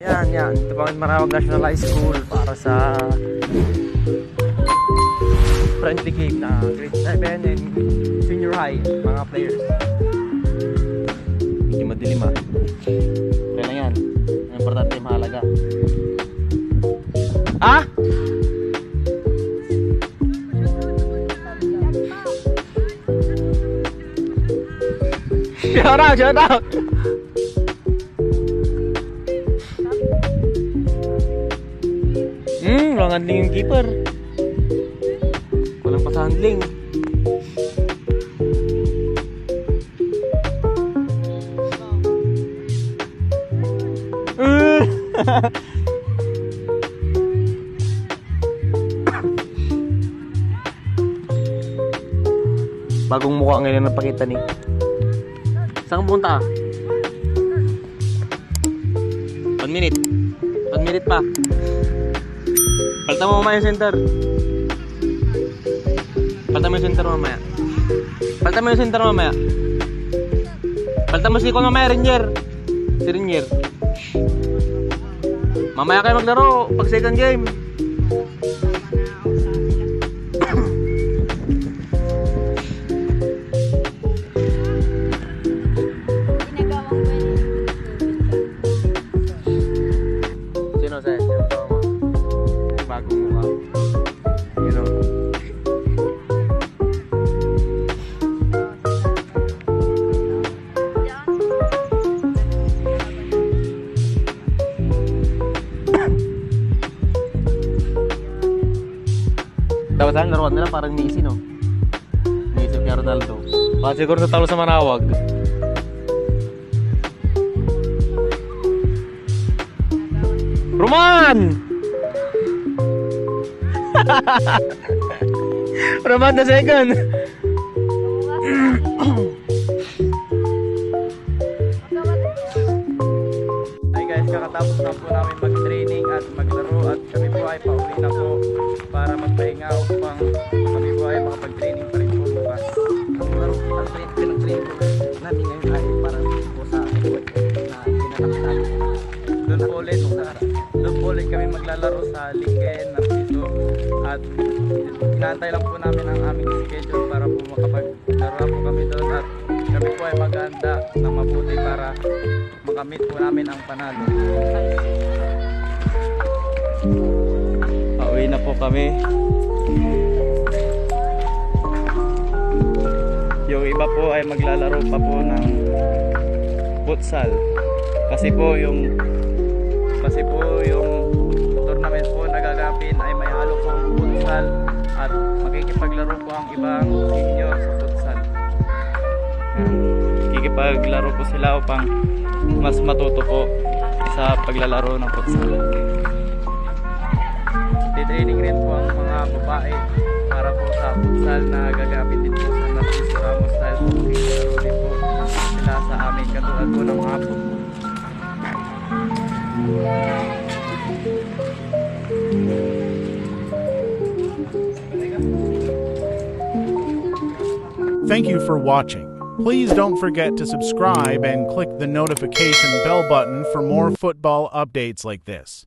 Yan. Ito pang Marawag National High School para sa friendly game na grade 7 and senior high mga players. Hindi madilim Kaya lang yan. Ang importante mahalaga. Shout out! Walang handling yung keeper. Walang pas handling. Bagong mukha ngayon ang napakita ni. Saan ka punta? 1 minute. 1 minute pa. Palta mo mamaya yung center. Palta mo yung center mamaya. Palta mo yung center mamaya. Palta mo si Kon mamaya, Ranger. Si Ranger. Mamaya kayo maglaro pag second game. Sino sa'yo? Sino to mo? Bagong mukha. You know. Dapat saan laruan nila parang Messi, no? Messi kaya Ronaldo. Baka siguro natalo sa Manawag. Roman! Roman the second. Hi guys, kakatapos na po namin mag-training at maglaro at kami po ay pauwi na po para magpahinga upang kami po ay makapag-training pa rin po bukas. Ang laro at pinag-training po natin ngayon ay parang po sa equipment na pinanap natin. Doon po ulit kami maglalaro sa Lincoln ng piso at inaantay lang po namin ang aming schedule para po makapaglaro po kami doon at kami po ay mag-aanda ng mabuti para makamit po namin ang panalo. Pauwi na po kami. Yung iba po ay maglalaro pa po ng futsal kasi po yung tournament po nagaganapin ay may halo pong futsal at makikipaglaro po ang ibang senior sa futsal. Makikipaglaro po sila upang mas matuto po sa paglalaro ng futsal. Titraining rin po ang mga babae para po sa futsal na gaganapin din po sa Narciso Ramos dahil po makikipaglaro din po sila sa amin katulad po ng mga po. Thank you for watching. Please don't forget to subscribe and click the notification bell button for more football updates like this.